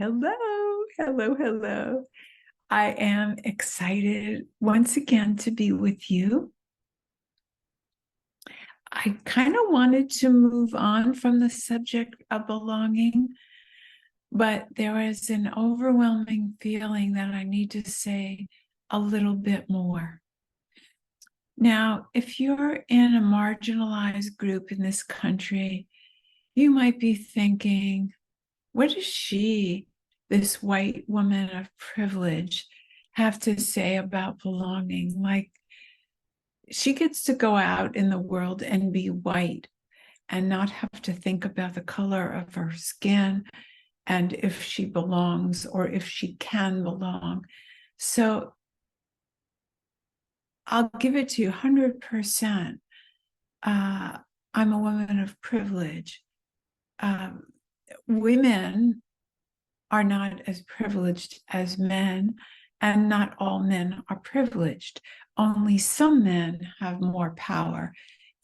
Hello, hello, hello. I am excited once again to be with you. I kind of wanted to move on from the subject of belonging, but there was an overwhelming feeling that I need to say a little bit more. Now, if you're in a marginalized group in this country, you might be thinking, what does she, this white woman of privilege, have to say about belonging? Like, she gets to go out in the world and be white and not have to think about the color of her skin and if she belongs or if she can belong. So I'll give it to you 100%. I'm a woman of privilege. Women are not as privileged as men, and not all men are privileged. Only some men have more power.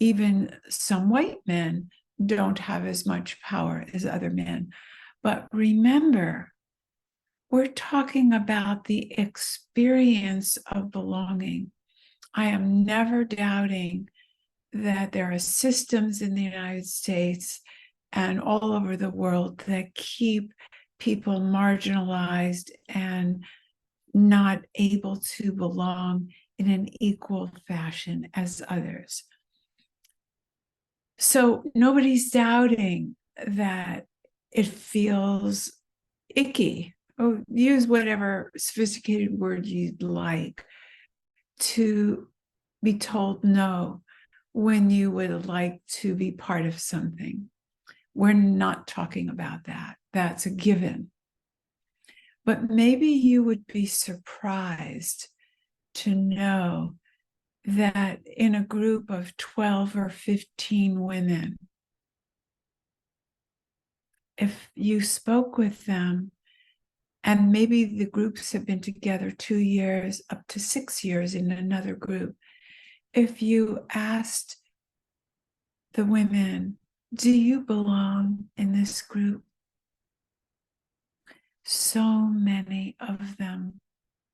Even some white men don't have as much power as other men. But remember, we're talking about the experience of belonging. I am never doubting that there are systems in the United States and all over the world that keep people marginalized and not able to belong in an equal fashion as others. So nobody's doubting that it feels icky, or use whatever sophisticated word you'd like, to be told no when you would like to be part of something. We're not talking about that. That's a given. But maybe you would be surprised to know that in a group of 12 or 15 women, if you spoke with them, and maybe the groups have been together 2 years, up to 6 years in another group, if you asked the women, do you belong in this group? So many of them,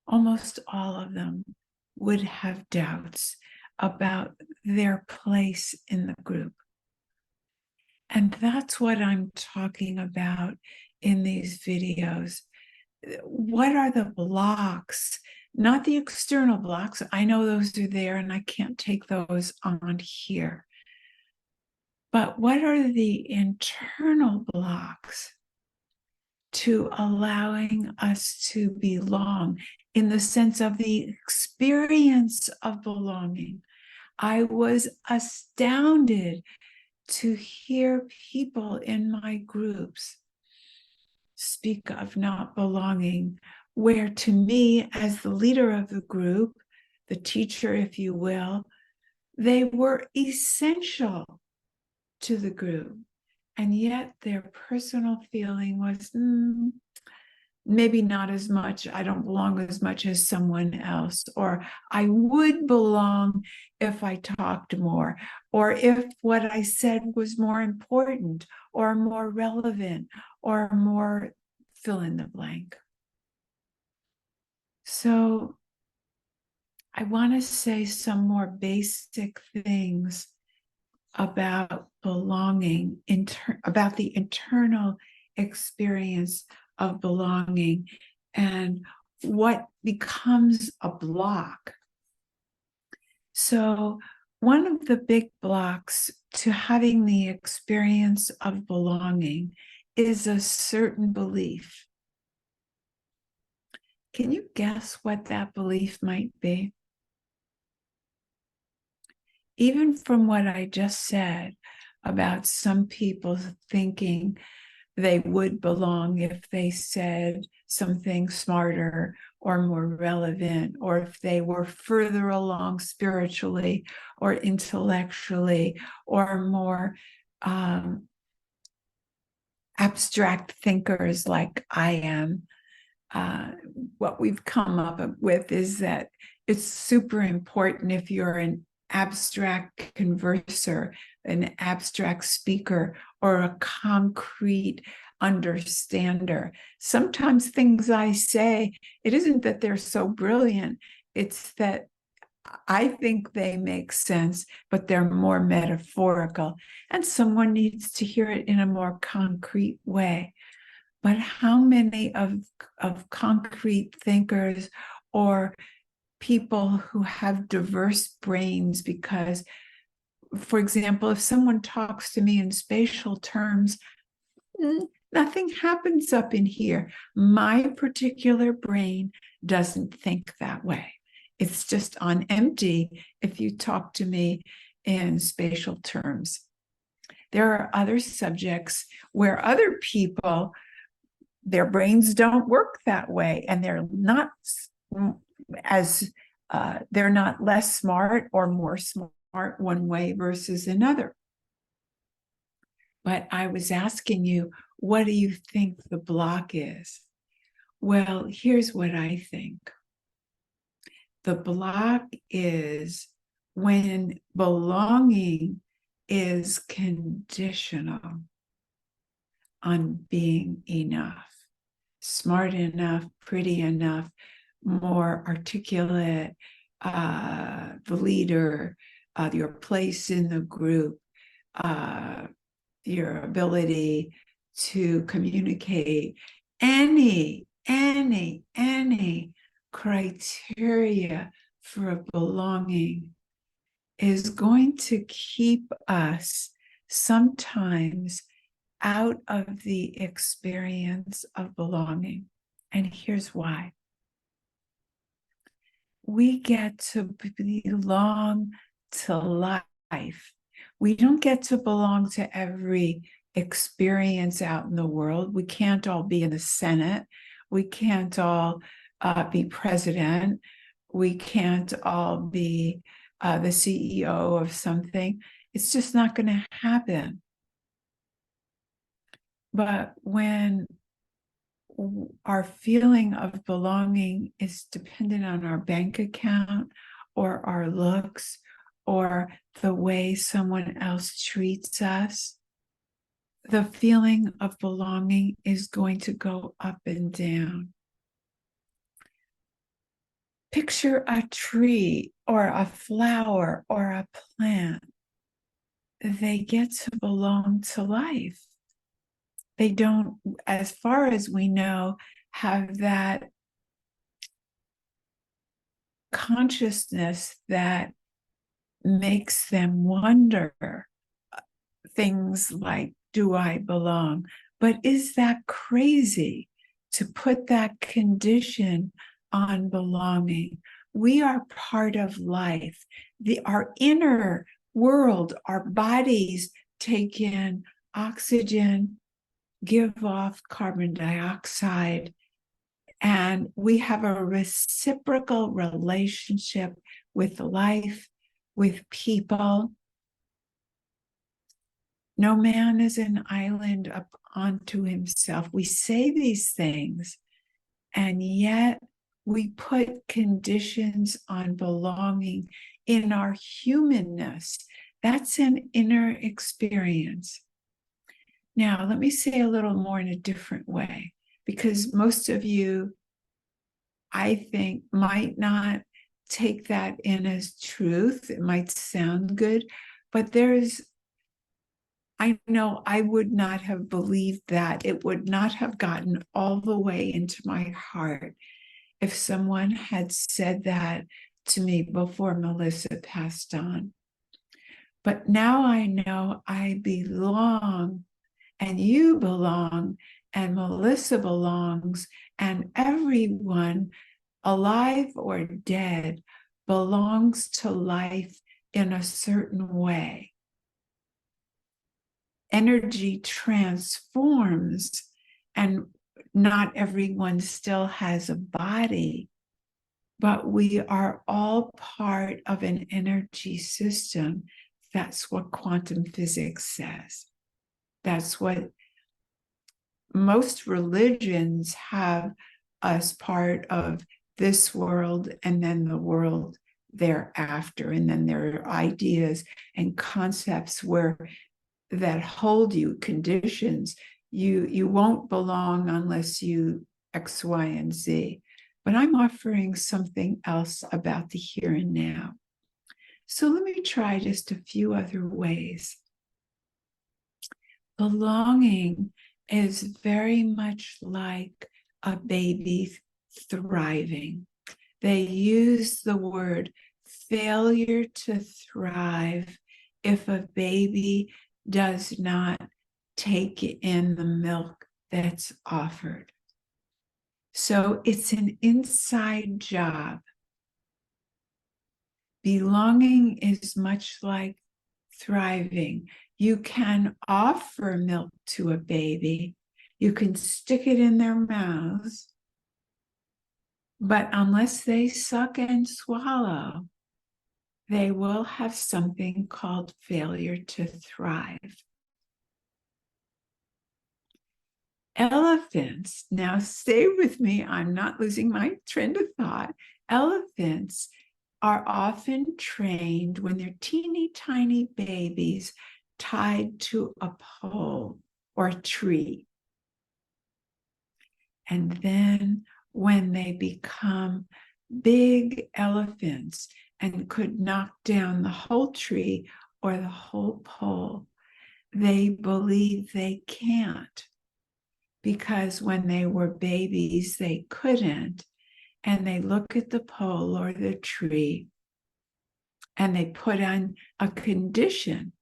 almost all of them, would have doubts about their place in the group. And that's what I'm talking about in these videos. What are the blocks? Not the external blocks. I know those are there and I can't take those on here. But what are the internal blocks to allowing us to belong in the sense of the experience of belonging? I was astounded to hear people in my groups speak of not belonging, where to me, as the leader of the group, the teacher, if you will, they were essential to the group. And yet their personal feeling was, maybe not as much, I don't belong as much as someone else, or I would belong if I talked more, or if what I said was more important, or more relevant, or more fill in the blank. So I want to say some more basic things about belonging, about the internal experience of belonging and what becomes a block. So one of the big blocks to having the experience of belonging is a certain belief. Can you guess what that belief might be? Even from what I just said about some people thinking they would belong if they said something smarter or more relevant, or if they were further along spiritually or intellectually, or more abstract thinkers like I am. What we've come up with is that it's super important if you're an abstract converser, an abstract speaker, or a concrete understander. Sometimes things I say, it isn't that they're so brilliant, it's that I think they make sense, but they're more metaphorical, and someone needs to hear it in a more concrete way. But how many of concrete thinkers or people who have diverse brains, because, for example, if someone talks to me in spatial terms, nothing happens up in here. My particular brain doesn't think that way. It's just on empty if you talk to me in spatial terms. There are other subjects where other people, their brains don't work that way, and they're not they're not less smart or more smart one way versus another. But I was asking you, what do you think the block is? Well, here's what I think. The block is when belonging is conditional on being enough, smart enough, pretty enough, more articulate, the leader, your place in the group, your ability to communicate, any criteria for belonging is going to keep us sometimes out of the experience of belonging. And here's why. We get to belong to life. We don't get to belong to every experience out in the world. We can't all be in the Senate. We can't all be president. We can't all be the CEO of something. It's just not going to happen. But when our feeling of belonging is dependent on our bank account or our looks or the way someone else treats us, the feeling of belonging is going to go up and down. Picture a tree or a flower or a plant. They get to belong to life. They don't, as far as we know, have that consciousness that makes them wonder things like, do I belong? But is that crazy to put that condition on belonging? We are part of life. Our inner world, our bodies take in oxygen, give off carbon dioxide, and we have a reciprocal relationship with life, with people. No man is an island up onto himself. We say these things, and yet we put conditions on belonging in our humanness. That's an inner experience. Now, let me say a little more in a different way, because most of you, I think, might not take that in as truth. It might sound good, but I know I would not have believed that. It would not have gotten all the way into my heart if someone had said that to me before Melissa passed on. But now I know I belong, and you belong, and Melissa belongs, and everyone, alive or dead, belongs to life in a certain way. Energy transforms, and not everyone still has a body, but we are all part of an energy system. That's what quantum physics says. That's what most religions have us part of, this world and then the world thereafter. And then there are ideas and concepts that hold you, conditions you won't belong unless you X, Y, and Z. But I'm offering something else about the here and now. So let me try just a few other ways. Belonging is very much like a baby thriving. They use the word failure to thrive if a baby does not take in the milk that's offered. So it's an inside job. Belonging is much like thriving. You can offer milk to a baby, you can stick it in their mouths, but unless they suck and swallow, they will have something called failure to thrive. Elephants, now stay with me, I'm not losing my trend of thought. Elephants are often trained when they're teeny tiny babies tied to a pole or a tree. And then when they become big elephants and could knock down the whole tree or the whole pole, they believe they can't, because when they were babies, they couldn't. And they look at the pole or the tree and they put on a condition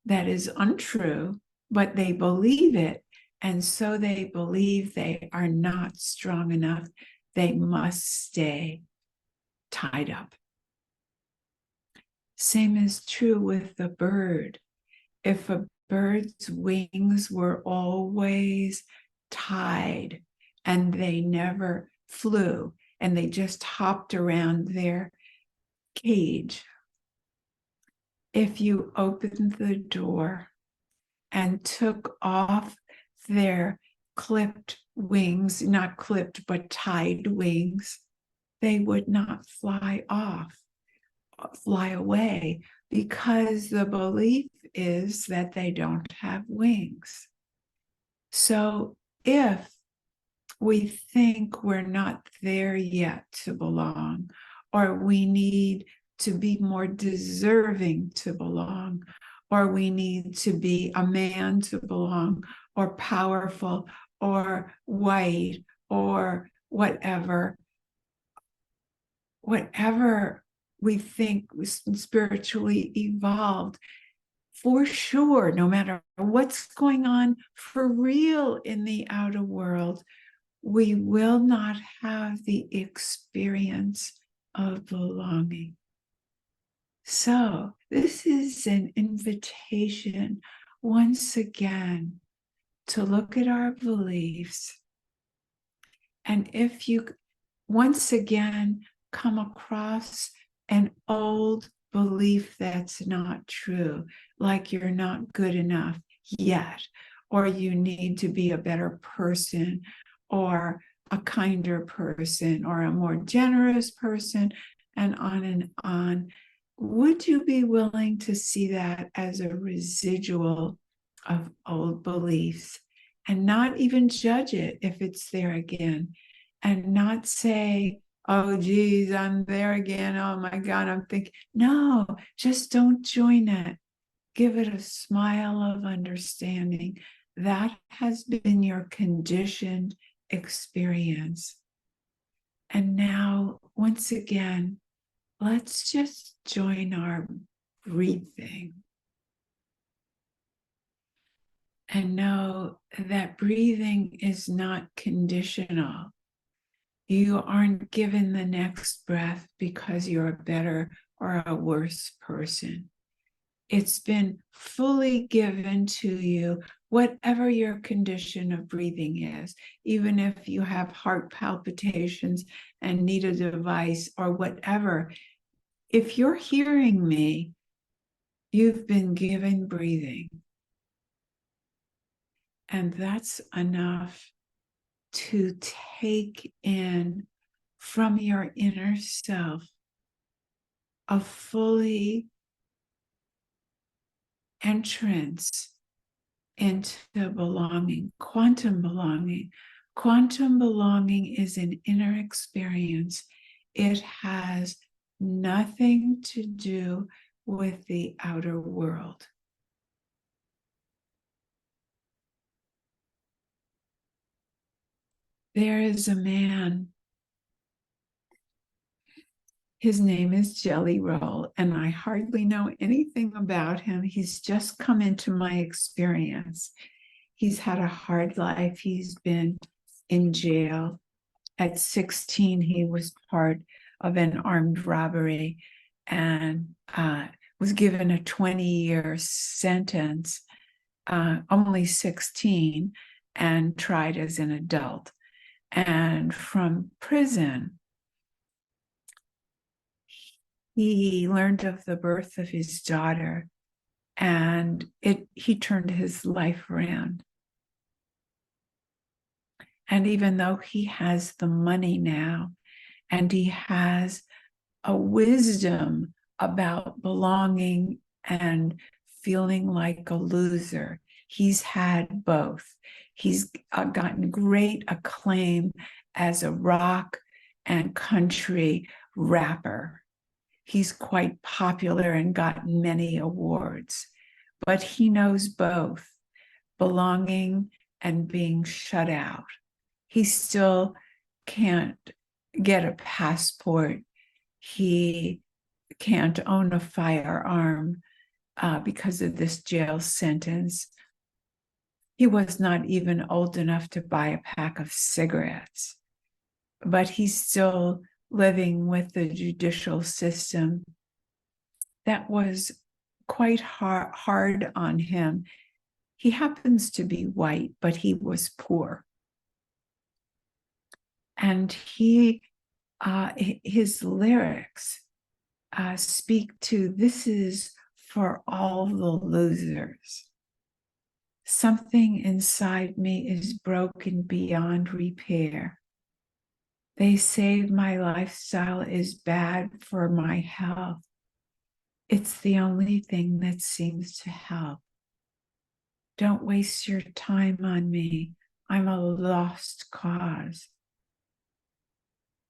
that is untrue, but they believe it. And so they believe they are not strong enough. They must stay tied up. Same is true with the bird. If a bird's wings were always tied and they never flew and they just hopped around their cage, if you opened the door and took off their clipped wings, not clipped, but tied wings, they would not fly away, because the belief is that they don't have wings. So if we think we're not there yet to belong, or we need to be more deserving to belong, or we need to be a man to belong, or powerful, or white, or whatever we think was spiritually evolved, for sure, no matter what's going on for real in the outer world, we will not have the experience of belonging. So this is an invitation once again to look at our beliefs. And if you once again come across an old belief that's not true, like you're not good enough yet, or you need to be a better person, or a kinder person, or a more generous person, and on, would you be willing to see that as a residual of old beliefs and not even judge it if it's there again, and not say, oh, geez, I'm there again. Oh my God, I'm thinking. No, just don't join it. Give it a smile of understanding. That has been your conditioned experience. And now, once again, let's just join our breathing and know that breathing is not conditional. You aren't given the next breath because you're a better or a worse person. It's been fully given to you, whatever your condition of breathing is, even if you have heart palpitations and need a device or whatever. If you're hearing me, you've been given breathing. And that's enough to take in from your inner self a fully entrance into belonging, quantum belonging. Quantum belonging is an inner experience. It has nothing to do with the outer world. There is a man, his name is Jelly Roll, and I hardly know anything about him. He's just come into my experience. He's had a hard life. He's been in jail. At 16, he was part of an armed robbery and was given a 20-year sentence, only 16, and tried as an adult. And from prison, he learned of the birth of his daughter, and he turned his life around. And even though he has the money now, and he has a wisdom about belonging and feeling like a loser, he's had both. He's gotten great acclaim as a rock and country rapper. He's quite popular and gotten many awards, but he knows both belonging and being shut out. He still can't get a passport. He can't own a firearm because of this jail sentence. He was not even old enough to buy a pack of cigarettes, but he's still living with the judicial system that was quite hard on him. He happens to be white, but he was poor. And his lyrics speak to, this is for all the losers. Something inside me is broken beyond repair. They say my lifestyle is bad for my health. It's the only thing that seems to help. Don't waste your time on me. I'm a lost cause.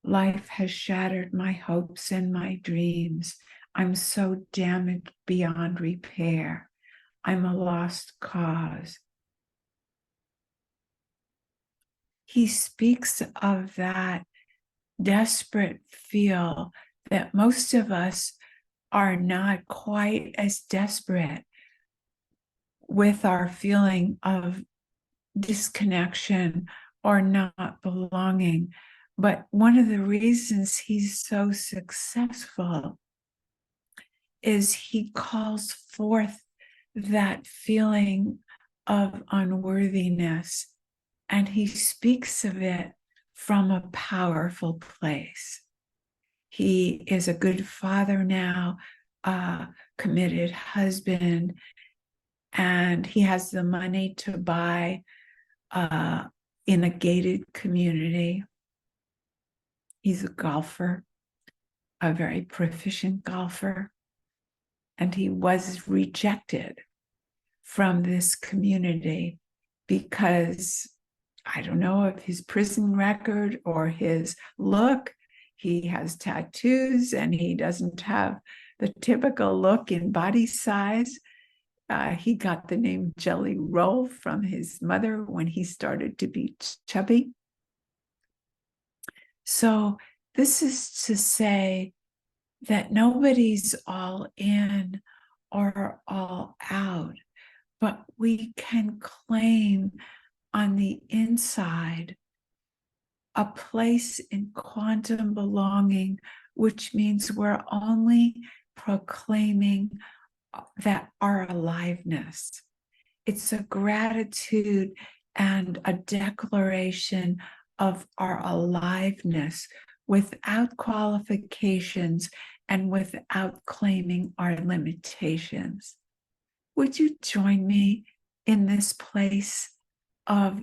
Life has shattered my hopes and my dreams. I'm so damaged beyond repair. I'm a lost cause. He speaks of that desperate feel that most of us are not quite as desperate with our feeling of disconnection or not belonging. But one of the reasons he's so successful is he calls forth that feeling of unworthiness, and he speaks of it from a powerful place. He is a good father now, a committed husband, and he has the money to buy in a gated community. He's a golfer, a very proficient golfer, and he was rejected from this community because I don't know if his prison record or his look. He has tattoos and he doesn't have the typical look in body size. He got the name Jelly Roll from his mother when he started to be chubby. So this is to say that nobody's all in or all out, but we can claim on the inside a place in quantum belonging, which means we're only proclaiming that our aliveness. It's a gratitude and a declaration of our aliveness without qualifications and without claiming our limitations. Would you join me in this place of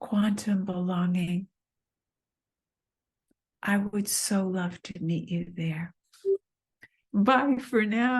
quantum belonging? I would so love to meet you there. Bye for now.